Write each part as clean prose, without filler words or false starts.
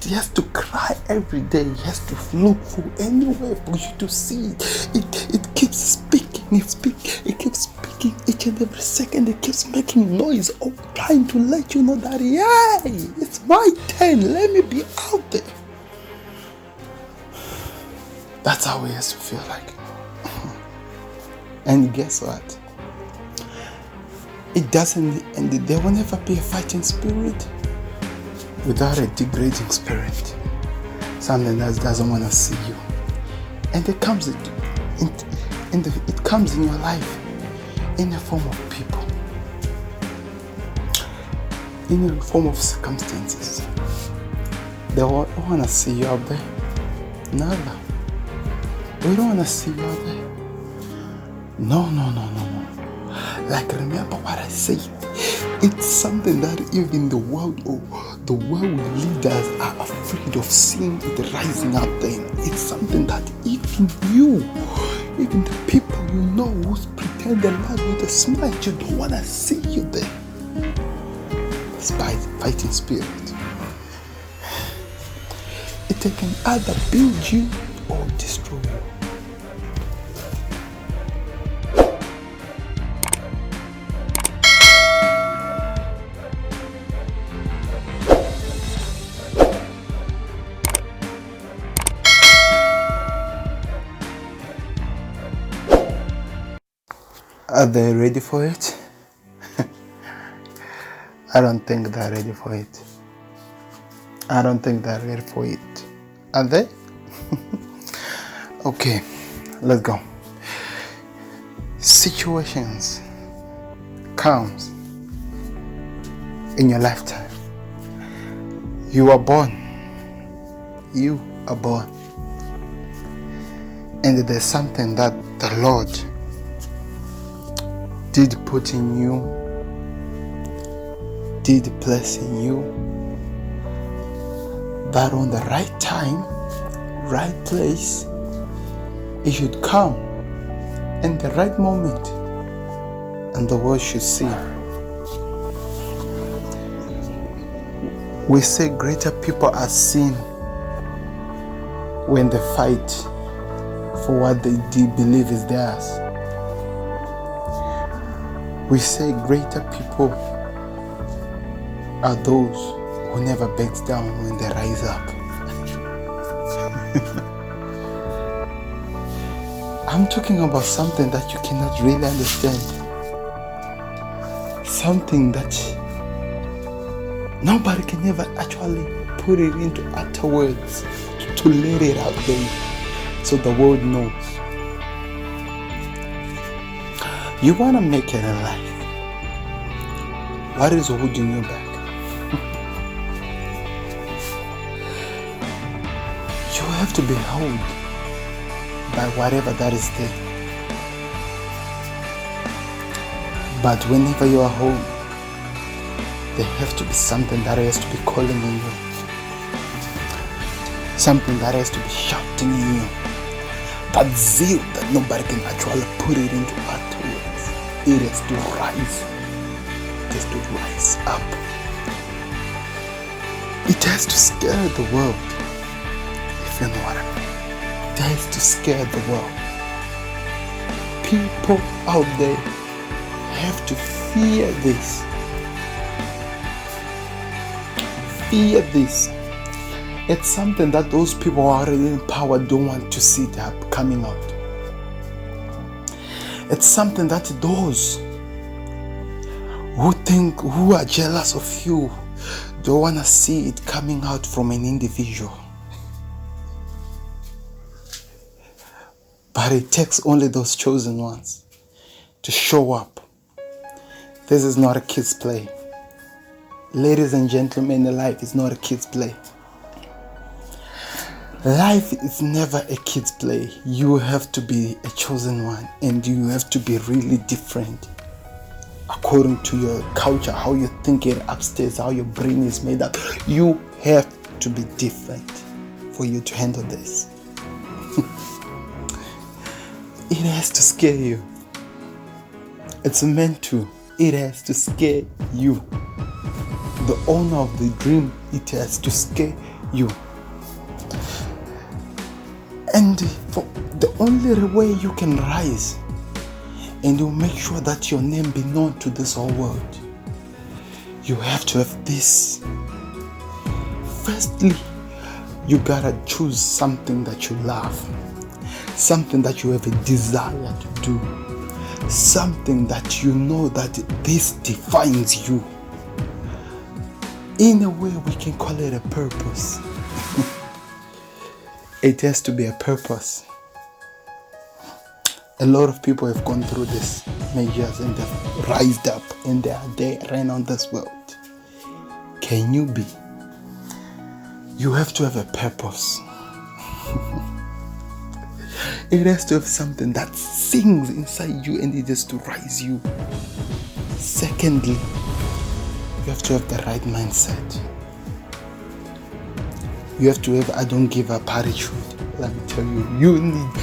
It has to cry every day. It has to look for anywhere for you to see it. It keeps speaking. It keeps speaking each and every second. It keeps making noise, all trying to let you know that, yay, it's my turn. Let me be out there. That's how it has to feel like. And guess what? It doesn't, and there will never be a fighting spirit without a degrading spirit. Something that doesn't want to see you. And it comes it comes in your life in the form of people, in the form of circumstances. They don't want to see you out there. Never. We don't want to see you out there. No. Like, remember what I said. It's something that even the world leaders are afraid of seeing it rising up there. It's something that even the people you know who's pretending life with a smile, you don't want to see you there. Despite fighting spirit. It can either build you or destroy you. Are they ready for it? I don't think they're ready for it. I don't think they're ready for it. Are they? Okay, let's go. Situations comes in your lifetime. You are born. And there's something that the Lord did put in you, did place in you, that on the right time, right place, it should come in the right moment, and the world should see. We say greater people are seen when they fight for what they believe is theirs. We say greater people are those who never backs down when they rise up. I'm talking about something that you cannot really understand. Something that nobody can ever actually put it into utter words to let it out there so the world knows. You want to make it in life. What is holding you back? You have to be held by whatever that is there. But whenever you are held, there has to be something that has to be calling in you. Something that has to be shouting in you. That zeal that nobody can actually put it into utter words. It has to rise. It has to rise up. It has to scare the world. If you know what I mean. It has to scare the world. People out there have to fear this. Fear this. It's something that those people who are already in power don't want to see that coming out. It's something that those who are jealous of you don't want to see it coming out from an individual. But it takes only those chosen ones to show up. This is not a kid's play. Ladies and gentlemen, life is not a kid's play. Life is never a kid's play. You have to be a chosen one, and you have to be really different according to your culture, how you think it upstairs, how your brain is made up. You have to be different for you to handle this. It has to scare you. It's meant to. It has to scare you. The owner of the dream, it has to scare you. And for the only way you can rise and you make sure that your name be known to this whole world, you have to have this. Firstly, you gotta choose something that you love, something that you have a desire to do, something that you know that this defines you. In a way, we can call it a purpose. It has to be a purpose. A lot of people have gone through this measures and they've rised up and they are there around this world. Can you be? You have to have a purpose. It has to have something that sings inside you and it has to rise you. Secondly, you have to have the right mindset. You have to have I don't give up attitude. Let me tell you, you need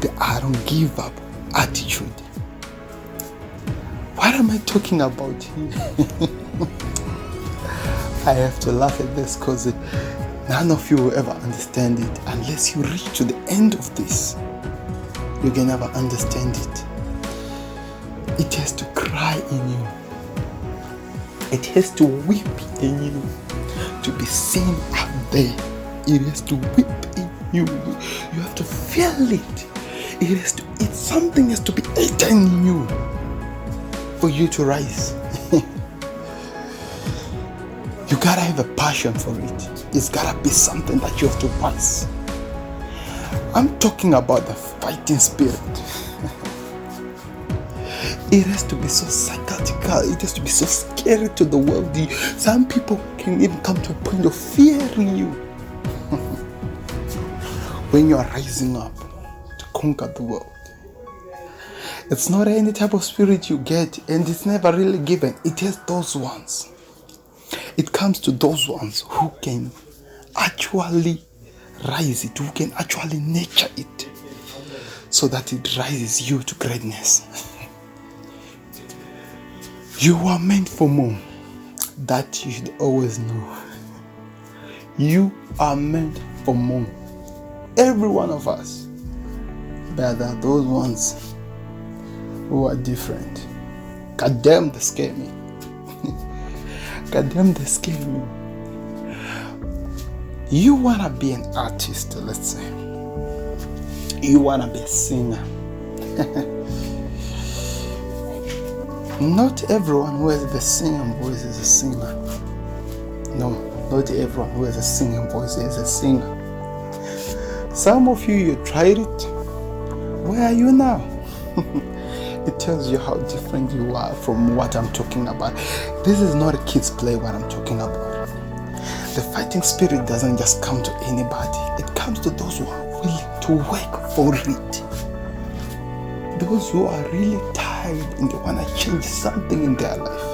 the I don't give up attitude. What am I talking about here? I have to laugh at this because none of you will ever understand it unless you reach to the end of this. You can never understand it. It has to cry in you. It has to weep in you to be seen out there. It has to weep in you. You have to feel it. Something has to be eaten in you for you to rise. You gotta have a passion for it. It's gotta be something that you have to rise. I'm talking about the fighting spirit. It has to be so psychotical. It has to be so scary to the world. Some people can even come to a point of fearing you. When you are rising up to conquer the world. It's not any type of spirit you get, and it's never really given. It has those ones. It comes to those ones who can actually rise it, who can actually nurture it, so that it rises you to greatness. You are meant for more. That you should always know. You are meant for more. Every one of us. But there are those ones who are different. God damn, they scare me. God damn, they scare me. You wanna be an artist, let's say. You wanna be a singer. Not everyone who has the singing voice is a singer. No, not everyone who has a singing voice is a singer. Some of you tried it. Where are you now? It tells you how different you are from what I'm talking about. This is not a kid's play, what I'm talking about. The fighting spirit doesn't just come to anybody. It comes to those who are willing to work for it. Those who are really tired and they want to change something in their life.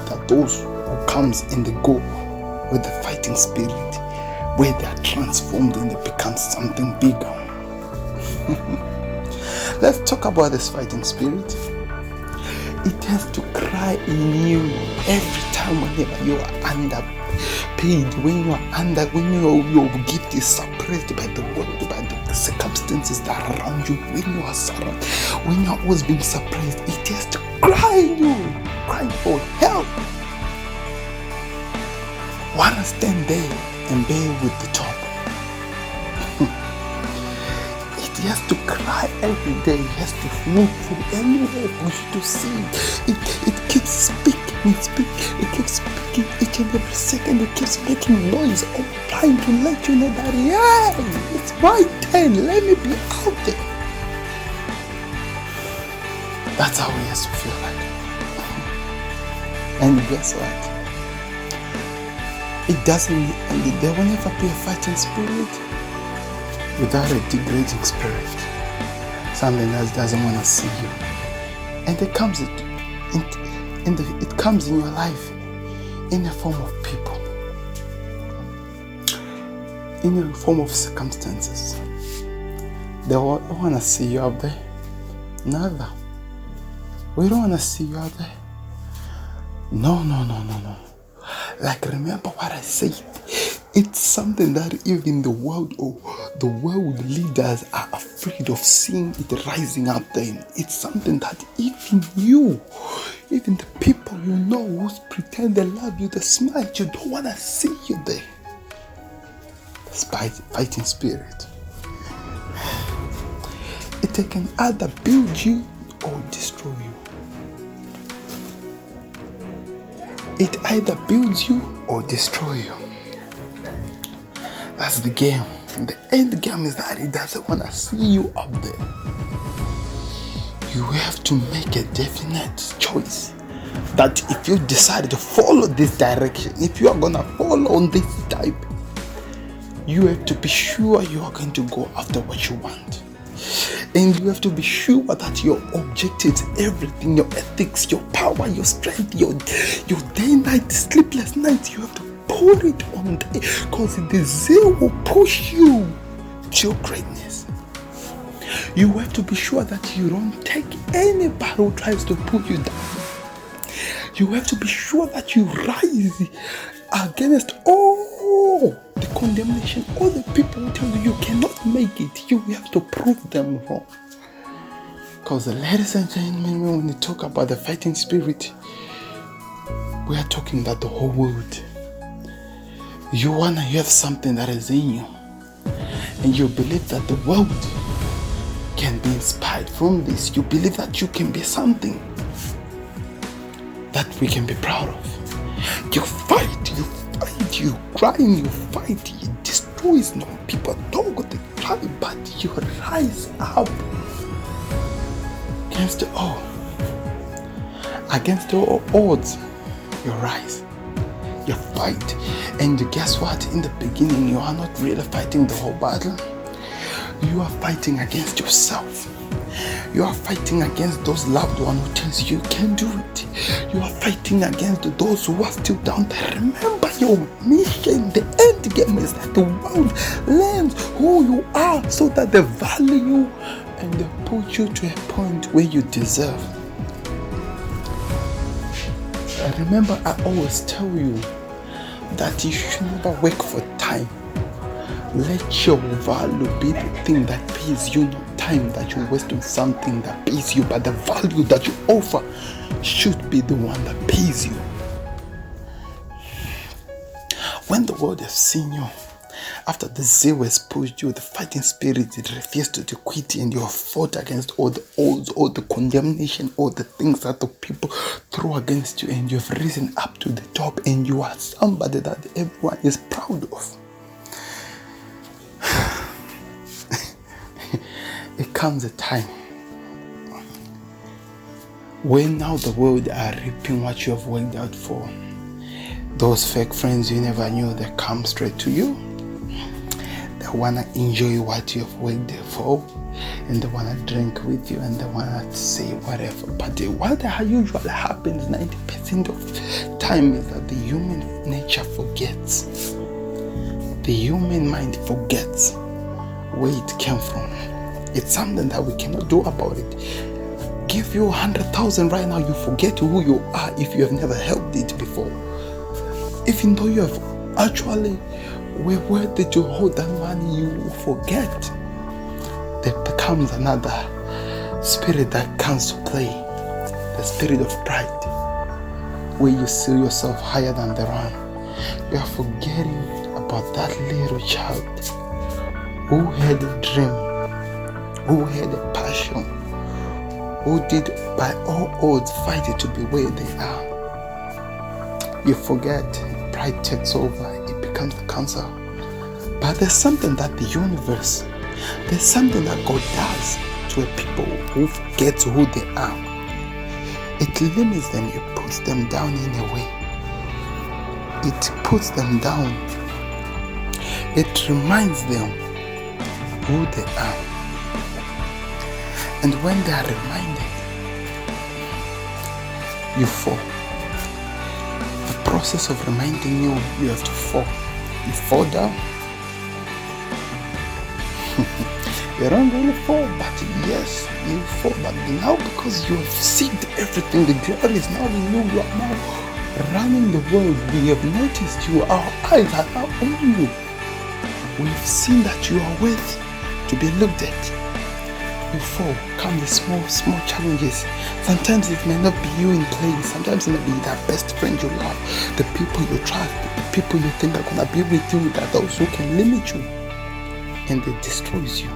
That those who comes and they go with the fighting spirit, where they are transformed and they become something bigger. Let's talk about this fighting spirit. It has to cry in you every time whenever you are underpaid, when your gift is suppressed by the world, by the circumstances that are around you, when you are surrounded, when you are always being suppressed, it has to cry in you, cry for help. Wanna stand there and bear with the top. It has to cry every day. It has to move from anywhere for you to see. It keeps speaking. It keeps speaking each and every second. It keeps making noise, all trying to let you know that, yeah, it's my turn. Let me be out there. That's how it has to feel like. And guess what? It doesn't, and there will never be a fighting spirit without a degrading spirit. Something that doesn't want to see you. And it comes it comes in your life in the form of people, in the form of circumstances. They don't want to see you out there. Never. We don't want to see you out there. No. Like, remember what I said. It's something that even the world or the world leaders are afraid of seeing it rising up there. It's something that even you, even the people you know who pretend they love you, they smile, you don't want to see you there. Despite fighting spirit. It can either build you or destroy you. It either builds you or destroy you. That's the game. The end game is that it doesn't want to see you up there. You have to make a definite choice that if you decide to follow this direction, if you are going to follow on this type, you have to be sure you are going to go after what you want. And you have to be sure that your objectives, everything, your ethics, your power, your strength, your day, night, sleepless nights, you have to pour it on there, because the zeal will push you to your greatness. You have to be sure that you don't take anybody who tries to pull you down. You have to be sure that you rise against all the condemnation, all the people who tell you cannot make it. You have to prove them wrong. Because ladies and gentlemen, when we talk about the fighting spirit, we are talking about the whole world. You want to have something that is in you, and you believe that the world can be inspired from this. You believe that you can be something that we can be proud of. You fight, you grind, you fight, you destroy. No, people don't go to try, but you rise up against all odds. You rise, you fight, and guess what? In the beginning, you are not really fighting the whole battle. You are fighting against yourself. You are fighting against those loved ones who tells you can't do it. You are fighting against those who are still down there. Remember your mission. The end game is that the world learns who you are, so that they value you and they put you to a point where you deserve. Remember, I always tell you that you should never work for time. Let your value be the thing that pays you, not time that you waste on something that pays you, but the value that you offer should be the one that pays you. When the world has seen you, after the zeal has pushed you, the fighting spirit, it refused to quit, and you have fought against all the odds, all the condemnation, all the things that the people throw against you, and you have risen up to the top, and you are somebody that everyone is proud of. It comes a time when now the world are reaping what you have worked out for. Those fake friends you never knew, they come straight to you. They want to enjoy what you have worked for, and they want to drink with you, and they want to say whatever. But what usually happens 90% of time is that the human nature forgets. The human mind forgets where it came from. It's something that we cannot do about it. Give you 100,000 right now, you forget who you are if you have never held it before. Even though you have actually were worthy to hold that money, you forget. There becomes another spirit that comes to play, the spirit of pride, where you see yourself higher than the run. You are forgetting about that little child who had a dream, who had a passion, who did by all odds fight it to be where they are. You forget, pride takes over, it becomes the cancer. But there's something that the universe, there's something that God does to a people who forget who they are. It limits them, it puts them down in a way. It puts them down. It reminds them who they are. And when they are reminded, you fall. The process of reminding you, you have to fall. You fall down. You don't really fall, but yes, you fall. But now because you have seen everything, the glory is now in you. You are now running the world, we have noticed you. Our eyes are now on you. We've seen that you are worthy to be looked at. Before come the small challenges. Sometimes it may not be you in playing. Sometimes it may be that best friend you love, the people you trust, the people you think are gonna be with you, that those who can limit you, and it destroys you.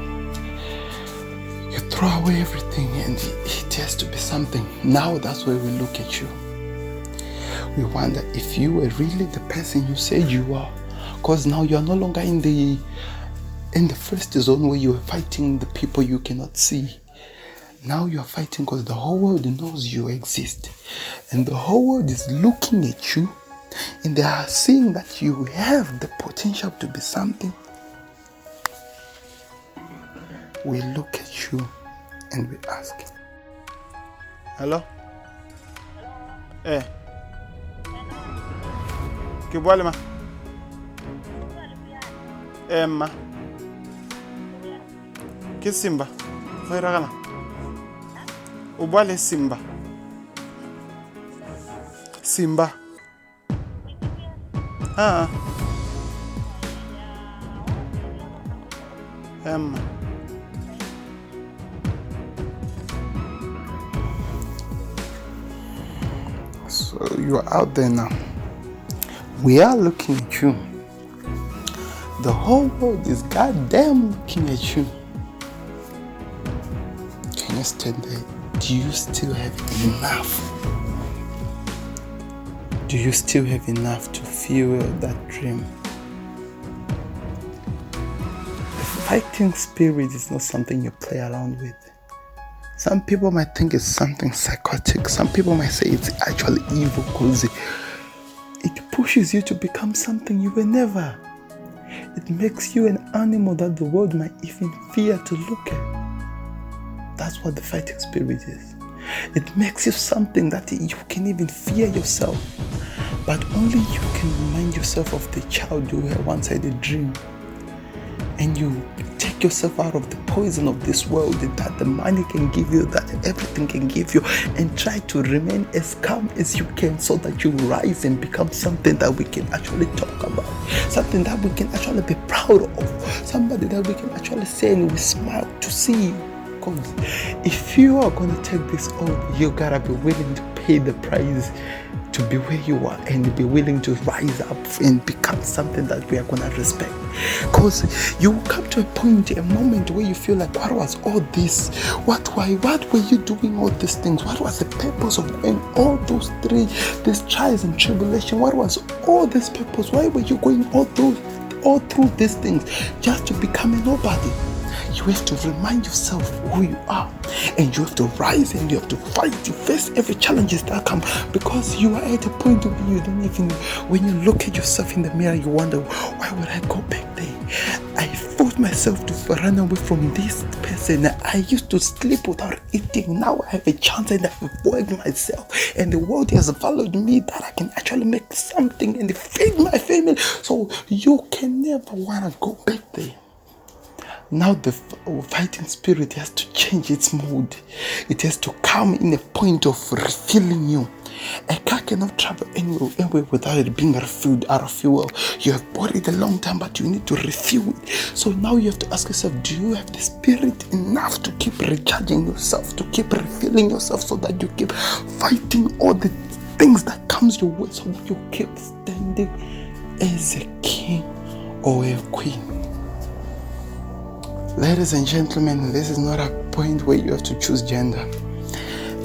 You throw away everything, and it has to be something. Now that's where we look at you. We wonder if you were really the person you said you are, because now you are no longer in the first zone where you are fighting the people you cannot see. Now you are fighting because the whole world knows you exist. And the whole world is looking at you, and they are seeing that you have the potential to be something. We look at you and we ask, hello? Kibwale ma? Ma? Simba, Fairagana. Ubale Simba. Simba. So you are out there now. We are looking at you. The whole world is goddamn looking at you. Can you stand there? Do you still have enough? Do you still have enough to fuel that dream? The fighting spirit is not something you play around with. Some people might think it's something psychotic. Some people might say it's actually evil because it pushes you to become something you were never. It makes you an animal that the world might even fear to look at. That's what the fighting spirit is. It makes you something that you can even fear yourself. But only you can remind yourself of the child you were once had a dream. And you take yourself out of the poison of this world that the money can give you, that everything can give you, and try to remain as calm as you can so that you rise and become something that we can actually talk about. Something that we can actually be proud of. Somebody that we can actually say and we smile to see you. Because if you are going to take this on, you gotta be willing to pay the price to be where you are and be willing to rise up and become something that we are going to respect. Because you come to a point, a moment where you feel like, what was all this? What were you doing all these things? What was the purpose of going all these trials and tribulation? What was all this purpose? Why were you going all through these things just to become a nobody? You have to remind yourself who you are, and you have to rise and you have to fight. You face every challenges that come, because you are at a point where you don't even, when you look at yourself in the mirror, you wonder, why would I go back there? I forced myself to run away from this person. I used to sleep without eating. Now I have a chance and I've worked myself, and the world has valued me that I can actually make something and feed my family. So you can never want to go back there. Now the fighting spirit has to change its mood. It has to come in a point of refilling you. A car cannot travel anywhere without it being refilled out of fuel. You have bought it a long time, but you need to refuel it. So now you have to ask yourself, do you have the spirit enough to keep recharging yourself, to keep refilling yourself, so that you keep fighting all the things that comes your way, so that you keep standing as a king or a queen? Ladies and gentlemen, this is not a point where you have to choose gender.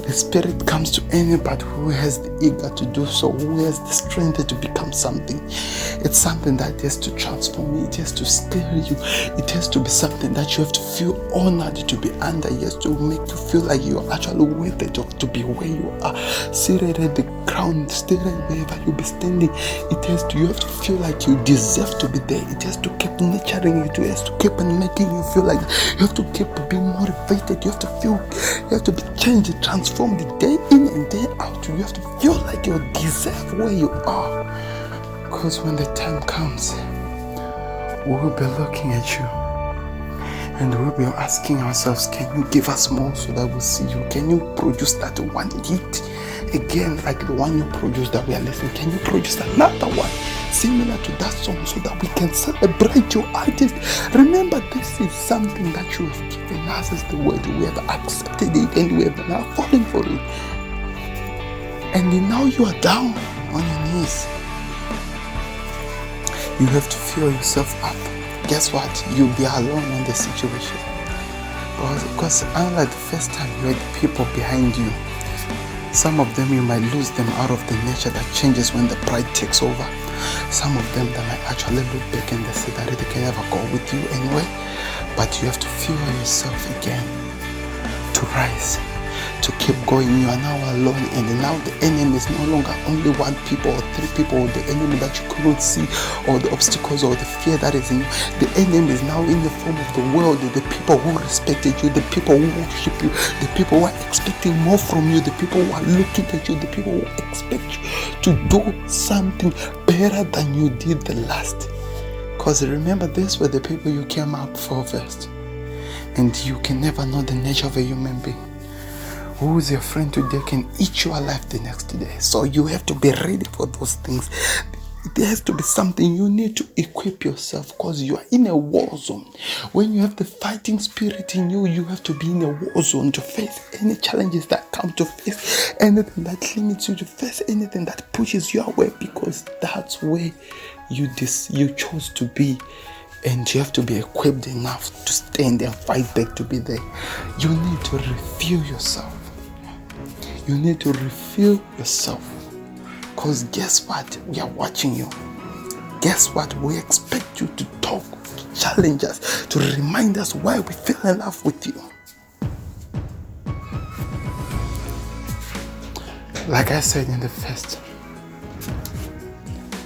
The spirit comes to anybody who has the eager to do so, who has the strength to become something. It's something that has to transform you, it has to stir you, it has to be something that you have to feel honored to be under. It has to make you feel like you are actually worth it to be where you are. Seated at the ground, seated wherever you be standing, you have to feel like you deserve to be there. It has to keep nurturing you, it has to keep on making you feel like you have to keep being motivated. You have to be changed, transformed day in and day out. You have to feel like you deserve where you are. Because when the time comes, we will be looking at you and we'll be asking ourselves, can you give us more so that we'll see you? Can you produce that one hit again like the one you produced that we are listening? Can you produce another one similar to that song so that we can celebrate your artist? Remember, this is something that you have given us as the word. We have accepted it and we have now fallen for it. And now you are down on your knees. You have to fill yourself up. Guess what? You'll be alone in the situation. Because unlike the first time you had people behind you, some of them you might lose them out of the nature that changes when the pride takes over. Some of them that might actually look back and they say that they can never go with you anyway. But you have to fuel yourself again to rise, to keep going. You are now alone, and now the enemy is no longer only one people or three people, or the enemy that you couldn't see, or the obstacles or the fear that is in you. The enemy is now in the form of the world, the people who respected you, the people who worship you, the people who are expecting more from you, the people who are looking at you, the people who expect you to do something better than you did the last. Because remember, these were the people you came out for first. And you can never know the nature of a human being. Who is your friend today can eat you alive the next day. So you have to be ready for those things. There has to be something you need to equip yourself, because you are in a war zone. When you have the fighting spirit in you, you have to be in a war zone to face any challenges that come, to face anything that limits you, to face anything that pushes you away, because that's where you chose to be. And you have to be equipped enough to stand and fight back to be there. You need to refuel yourself. You need to refuel yourself. Because guess what? We are watching you. Guess what? We expect you to talk, to challenge us, to remind us why we fell in love with you. Like I said in the first,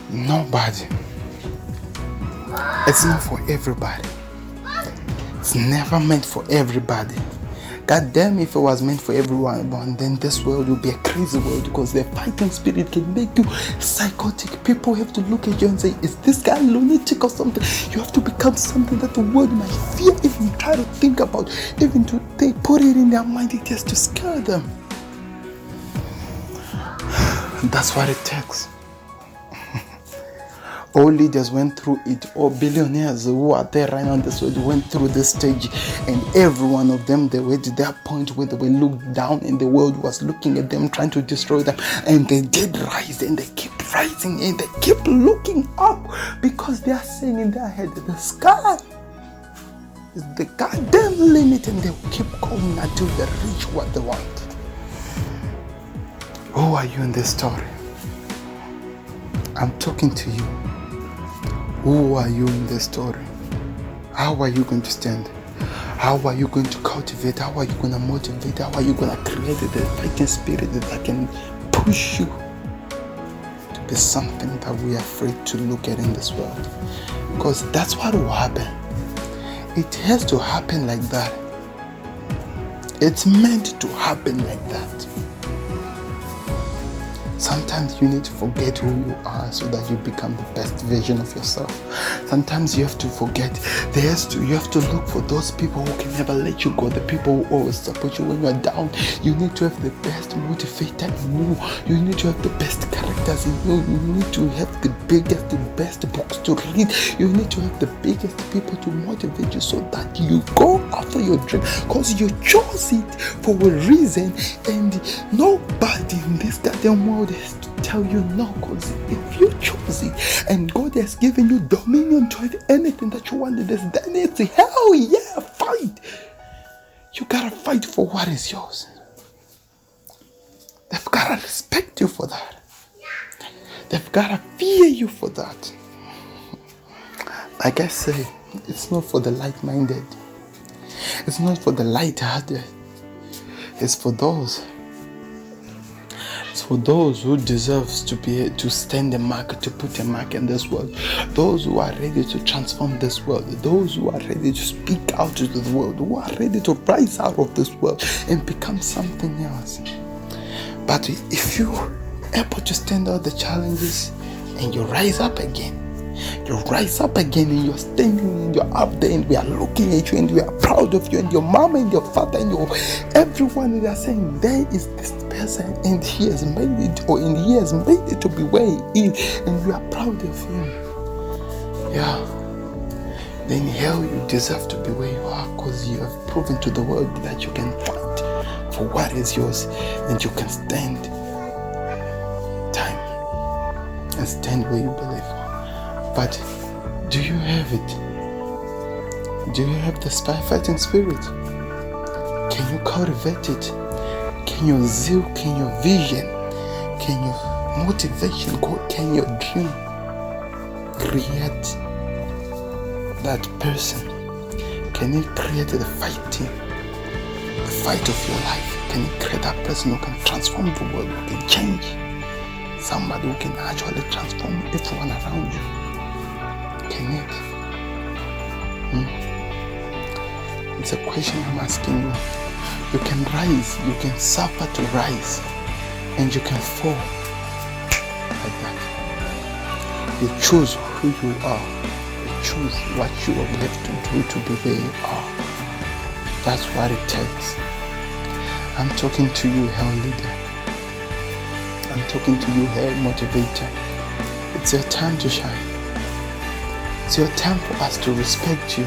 nobody. It's not for everybody. It's never meant for everybody. God damn, if it was meant for everyone, then this world would be a crazy world, because the fighting spirit can make you psychotic. People have to look at you and say, is this guy lunatic or something? You have to become something that the world might fear, even try to think about, even to they put it in their mind, it has to scare them. That's what it takes. All leaders went through it. All billionaires who are there right now on this world went through this stage. And every one of them, they were to that point where they were looked down and the world was looking at them, trying to destroy them. And they did rise, and they keep rising, and they keep looking up, because they are saying in their head, the sky is the goddamn limit, and they will keep going until they reach what they want. Who are you in this story? I'm talking to you. Who are you in this story? How are you going to stand? How are you going to cultivate? How are you going to motivate? How are you going to create the fighting spirit that can push you to be something that we are afraid to look at in this world? Because that's what will happen. It has to happen like that. It's meant to happen like that. Sometimes you need to forget who you are so that you become the best version of yourself. Sometimes you have to forget. You have to look for those people who can never let you go, the people who always support you when you are down. You need to have the best motivator in you. You need to have the best characters in you. You need to have the biggest, the best books to read. You need to have the biggest people to motivate you so that you go after your dream. Because you chose it for a reason, and nobody in this goddamn world has to tell you no. Because if you chose it and God has given you dominion to have anything that you wanted, then it's hell yeah, fight. You gotta fight for what is yours. They've gotta respect you for that. They've gotta fear you for that. Like I say, it's not for the light-minded. It's not for the light-hearted. It's for those who deserves to stand a mark, to put a mark in this world. Those who are ready to transform this world. Those who are ready to speak out to the world. Who are ready to rise out of this world and become something else. But if you're able to stand out the challenges and you rise up again, You rise up again and you're standing and you're up there and we are looking at you and we are proud of you and your mom and your father and everyone. They are saying, there is this person and he has made it, and he has made it to be where he is, and we are proud of him. Yeah. Then hell, you deserve to be where you are, because you have proven to the world that you can fight for what is yours and you can stand time and stand where you believe. But do you have it? Do you have the fighting spirit? Can you cultivate it? Can your zeal, can your vision, can your motivation, can your dream create that person? Can it create the fight of your life? Can it create that person who can transform the world, who can change? Somebody who can actually transform everyone around you. Can it? It's a question I'm asking you. You can rise, you can suffer to rise, and you can fall like that. You choose who you are. Choose what you are left to do to be where you are. That's what it takes. I'm talking to you, hell leader. I'm talking to you, hell motivator. It's your time to shine. It's your time for us to respect you.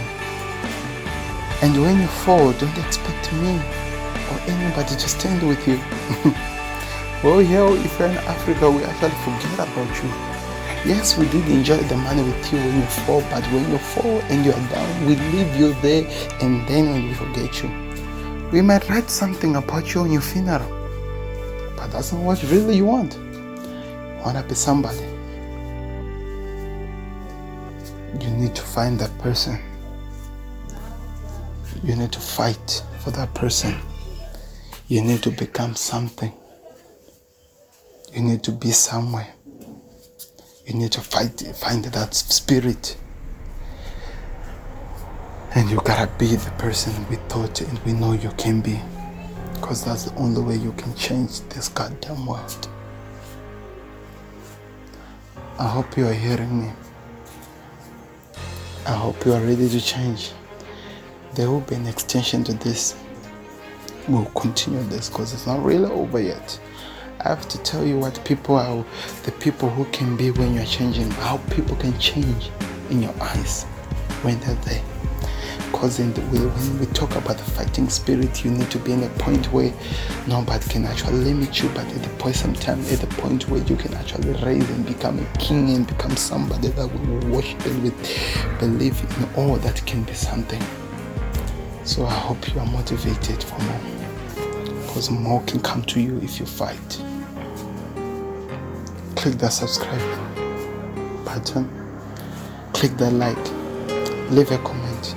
And when you fall, don't expect me or anybody to stand with you. Well, hell, if you're in Africa, we actually forget about you. Yes, we did enjoy the money with you when you fall, but when you fall and you are down, we leave you there, and then when we forget you, we might write something about you on your funeral, but that's not what really you want. You want to be somebody. You need to find that person. You need to fight for that person. You need to become something. You need to be somewhere. You need to find that spirit. And you gotta be the person we thought and we know you can be. Because that's the only way you can change this goddamn world. I hope you are hearing me. I hope you are ready to change. There will be an extension to this. We'll continue this because it's not really over yet. I have to tell you what people are, the people who can be when you're changing, how people can change in your eyes when they're there. Because when we talk about the fighting spirit, you need to be in a point where nobody can actually limit you, but at the point at the point where you can actually rise and become a king and become somebody that will worship and believe in all that can be something. So I hope you are motivated for more, because more can come to you if you fight. Click that subscribe button, click that like, leave a comment.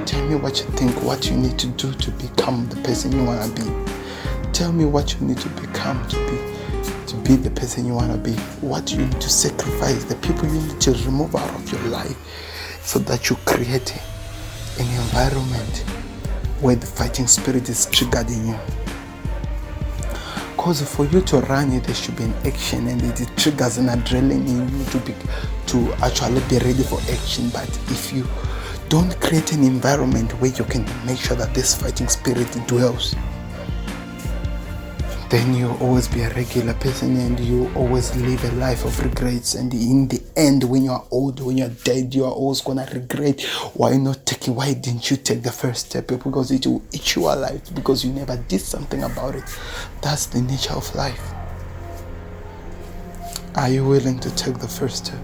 Tell me what you think, what you need to do to become the person you want to be. Tell me what you need to become to be the person you want to be. What you need to sacrifice, the people you need to remove out of your life so that you create an environment where the fighting spirit is triggered in you. Because for you to run it, there should be an action, and it triggers an adrenaline in you to actually be ready for action. But if you don't create an environment where you can make sure that this fighting spirit dwells, then you'll always be a regular person and you always live a life of regrets. And in the end, when you're old, when you're dead, you're always gonna regret why didn't you take the first step? Because it will eat you alive because you never did something about it. That's the nature of life. Are you willing to take the first step?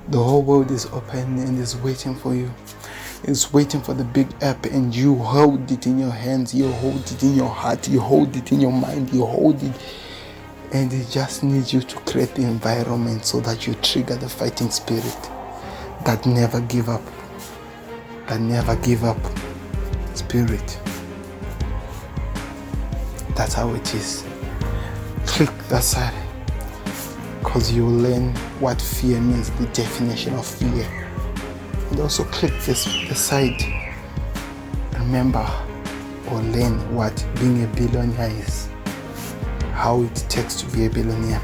The whole world is open and is waiting for you. It's waiting for the big app, and you hold it in your hands, you hold it in your heart, you hold it in your mind, you hold it, and it just needs you to create the environment so that you trigger the fighting spirit that never give up spirit. That's how it is. Click that side, because you will learn what fear means, the definition of fear. And also click the side. Remember or learn what being a billionaire is, how it takes to be a billionaire,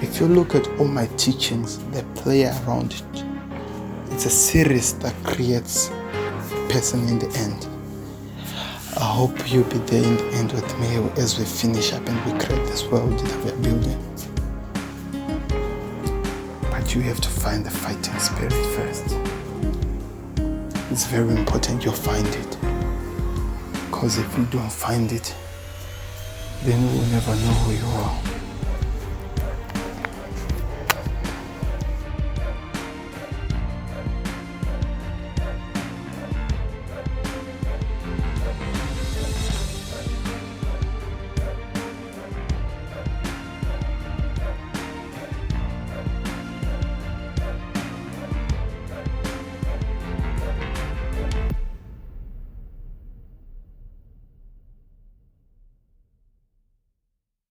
If you look at all my teachings, they play around it. It's a series that creates a person in the end. I hope you'll be there in the end with me as we finish up and we create this world that we're building. But you have to find the fighting spirit first. It's very important you find it. Because if you don't find it, then you will never know who you are.